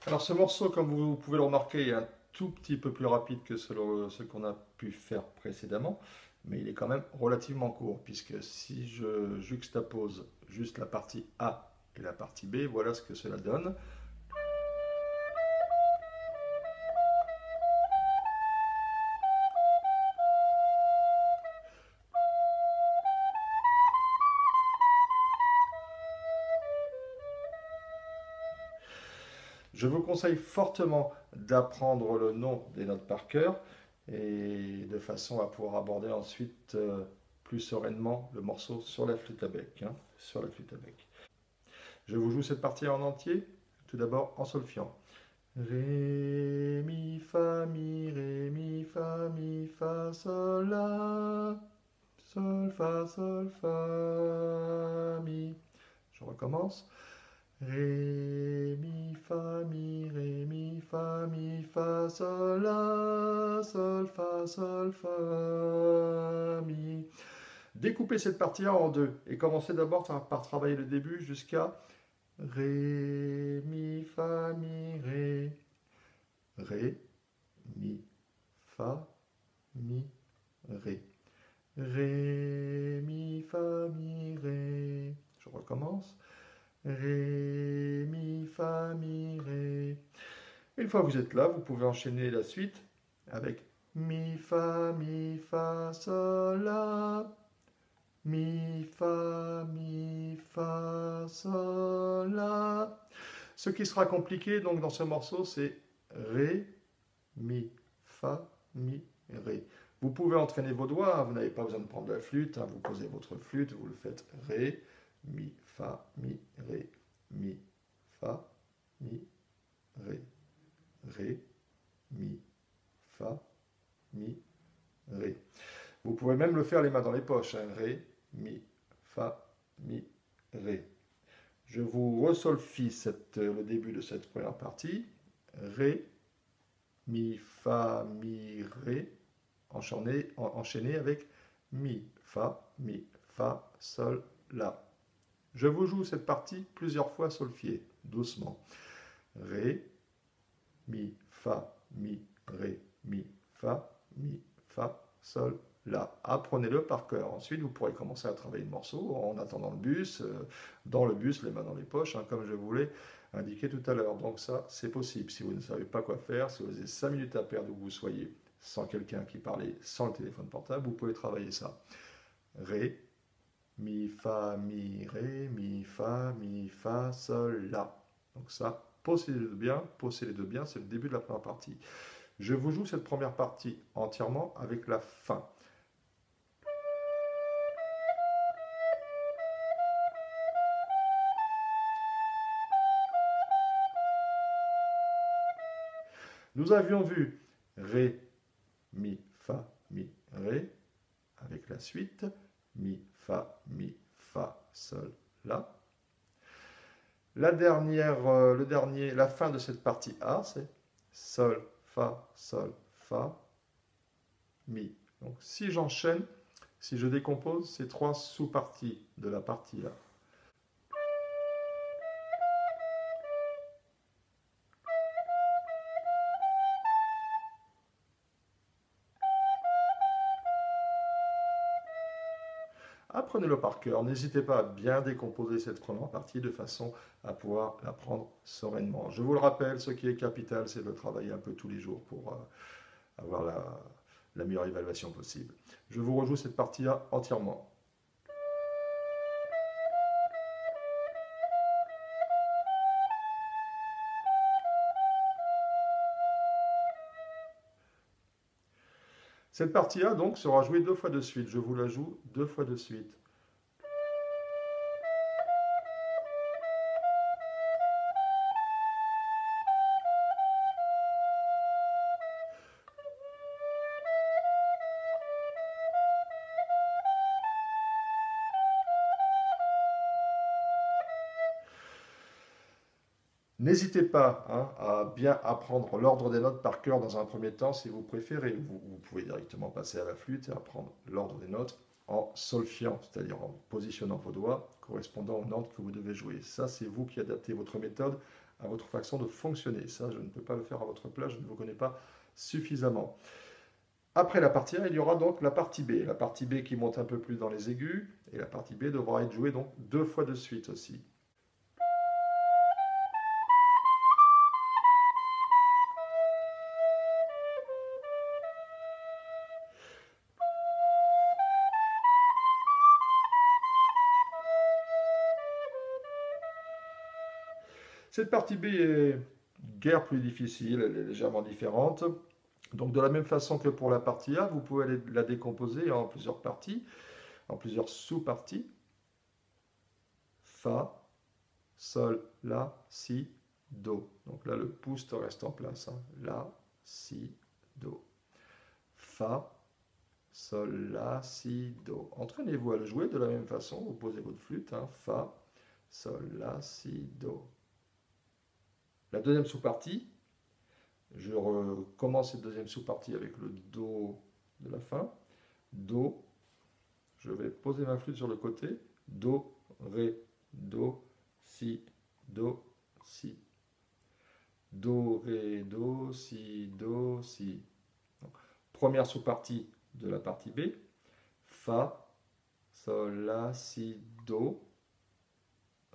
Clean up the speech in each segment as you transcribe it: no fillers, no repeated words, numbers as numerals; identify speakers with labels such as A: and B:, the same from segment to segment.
A: Alors ce morceau, comme vous pouvez le remarquer, est un tout petit peu plus rapide que ce qu'on a pu faire précédemment, mais il est quand même relativement court, puisque si je juxtapose juste la partie A et la partie B, voilà ce que cela donne. Je vous conseille fortement d'apprendre le nom des notes par cœur, et de façon à pouvoir aborder ensuite plus sereinement le morceau sur la flûte à bec, hein, sur la flûte à bec. Je vous joue cette partie en entier, tout d'abord en solfiant. Ré, mi, fa, sol, la, sol, fa, mi. Je recommence. Ré, mi, fa, sol, la, sol, fa, mi. Découpez cette partie en deux et commencez d'abord par travailler le début jusqu'à Ré, mi, ré. Ré, mi, fa, mi, ré. Ré, mi, ré. Je recommence. Ré, mi, ré. Une fois que vous êtes là, vous pouvez enchaîner la suite avec mi, fa, sol, la. Mi, fa, sol, la. Ce qui sera compliqué donc dans ce morceau, c'est Ré, mi, fa, mi, ré. Vous pouvez entraîner vos doigts, hein, vous n'avez pas besoin de prendre la flûte, hein, vous posez votre flûte, vous le faites ré, mi, fa, mi, mi, fa, mi, ré, ré, mi, fa, mi, ré. Vous pouvez même le faire les mains dans les poches, hein, ré, mi, fa, mi, ré. Je vous resolfie le début de cette première partie. Ré, mi, ré, enchaîné avec mi, fa, sol, la. Je vous joue cette partie plusieurs fois solfiée, doucement. Ré, mi, ré, mi, fa, sol, la. Apprenez-le par cœur. Ensuite, vous pourrez commencer à travailler le morceau en attendant le bus, dans le bus, les mains dans les poches, hein, comme je vous l'ai indiqué tout à l'heure. Donc ça, c'est possible. Si vous ne savez pas quoi faire, si vous avez 5 minutes à perdre où vous soyez, sans quelqu'un qui parle, sans le téléphone portable, vous pouvez travailler ça. Ré, mi, fa, sol, la. Donc ça, posez les deux bien, c'est le début de la première partie. Je vous joue cette première partie entièrement avec la fin. Nous avions vu Ré, mi, ré, avec la suite, mi, fa, sol, la. La fin de cette partie A, c'est sol, fa, mi. Donc si j'enchaîne, si je décompose ces trois sous-parties de la partie A. Apprenez-le par cœur. N'hésitez pas à bien décomposer cette première partie de façon à pouvoir l'apprendre sereinement. Je vous le rappelle, ce qui est capital, c'est de travailler un peu tous les jours pour avoir la meilleure évaluation possible. Je vous rejoue cette partie-là entièrement. Cette partie-là, donc, sera jouée deux fois de suite. Je vous la joue deux fois de suite. N'hésitez pas hein, à bien apprendre l'ordre des notes par cœur dans un premier temps si vous préférez. Vous pouvez directement passer à la flûte et apprendre l'ordre des notes en solfiant, c'est-à-dire en positionnant vos doigts correspondant aux notes que vous devez jouer. Ça, c'est vous qui adaptez votre méthode à votre façon de fonctionner. Ça, je ne peux pas le faire à votre place, je ne vous connais pas suffisamment. Après la partie A, il y aura donc la partie B. La partie B qui monte un peu plus dans les aigus, et la partie B devra être jouée donc 2 fois de suite aussi. Cette partie B est guère plus difficile, elle est légèrement différente. Donc de la même façon que pour la partie A, vous pouvez la décomposer en plusieurs parties, en plusieurs sous-parties. Fa, Sol, La, Si, Do. Donc là, le pouce reste en place. Hein. La, Si, Do. Fa, Sol, La, Si, Do. Entraînez-vous à le jouer de la même façon. Vous posez votre flûte. Hein. Fa, Sol, La, Si, Do. La deuxième sous-partie, je recommence cette deuxième sous-partie avec le Do de la fin. Do, je vais poser ma flûte sur le côté. Do, Ré, Do, Si, Do, Si. Do, Ré, Do, Si, Do, Si. Donc, première sous-partie de la partie B. Fa, Sol, La, Si, Do.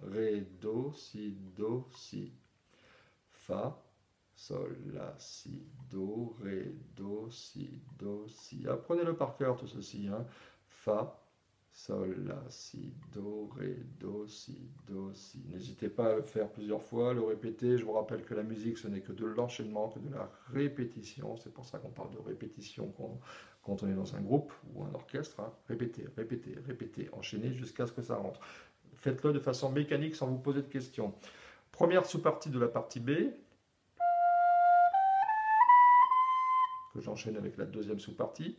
A: Ré, Do, Si, Do, Si. Fa, Sol, La, Si, Do, Ré, Do, Si, Do, Si. Apprenez-le par cœur tout ceci. Hein. Fa, Sol, La, Si, Do, Ré, Do, Si, Do, Si. N'hésitez pas à le faire plusieurs fois, le répéter. Je vous rappelle que la musique, ce n'est que de l'enchaînement, que de la répétition. C'est pour ça qu'on parle de répétition quand on est dans un groupe ou un orchestre. Hein. Répétez, répétez, répétez, enchaînez jusqu'à ce que ça rentre. Faites-le de façon mécanique sans vous poser de questions. Première sous-partie de la partie B, que j'enchaîne avec la deuxième sous-partie.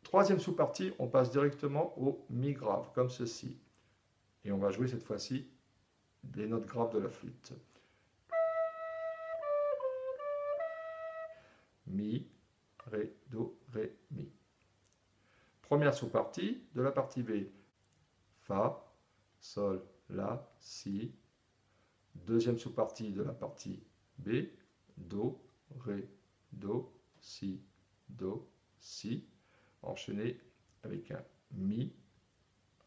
A: Troisième sous-partie, on passe directement au mi grave, comme ceci. Et on va jouer cette fois-ci les notes graves de la flûte. Mi, Ré, Do, Ré, Mi. Première sous-partie de la partie B. Fa, Sol, La, Si. Deuxième sous-partie de la partie B. Do, Ré, Do, Si, Do, Si. Enchaîné avec un Mi,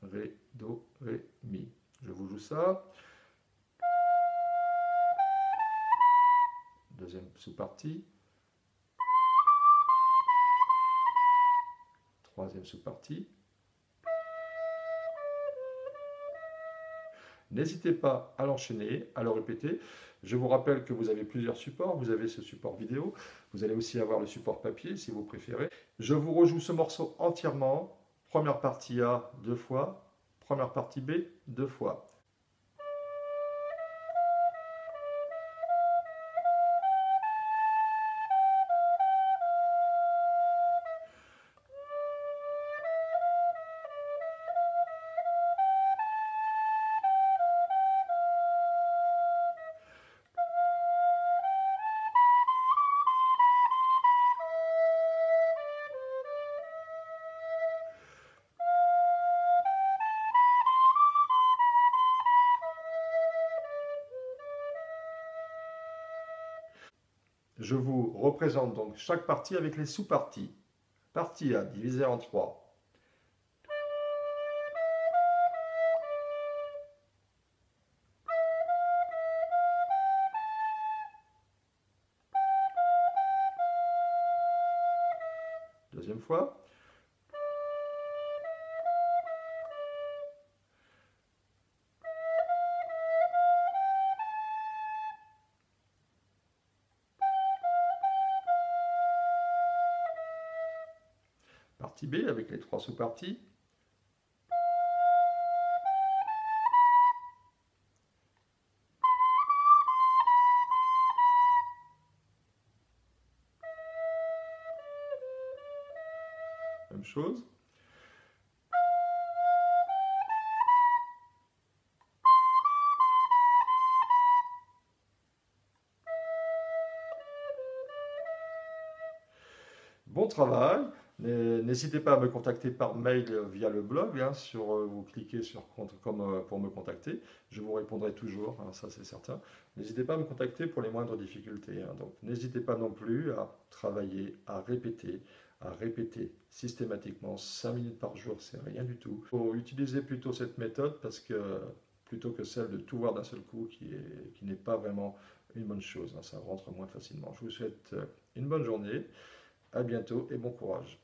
A: Ré, Do, Ré, Mi. Je vous joue ça. Deuxième sous-partie. Troisième sous-partie. N'hésitez pas à l'enchaîner, à le répéter. Je vous rappelle que vous avez plusieurs supports. Vous avez ce support vidéo. Vous allez aussi avoir le support papier si vous préférez. Je vous rejoue ce morceau entièrement. Première partie A, 2 fois. Première partie B, 2 fois. Je vous représente donc chaque partie avec les sous-parties. Partie A divisée en 3. Deuxième fois. Partie B avec les 3 sous-parties. Même chose. Bon travail. N'hésitez pas à me contacter par mail via le blog, hein, vous cliquez sur comme pour me contacter, je vous répondrai toujours, hein, ça c'est certain. N'hésitez pas à me contacter pour les moindres difficultés, hein. Donc n'hésitez pas non plus à travailler, à répéter systématiquement 5 minutes par jour, c'est rien du tout. Il faut utiliser plutôt cette méthode parce que plutôt que celle de tout voir d'un seul coup qui n'est pas vraiment une bonne chose, hein, ça rentre moins facilement. Je vous souhaite une bonne journée, à bientôt et bon courage.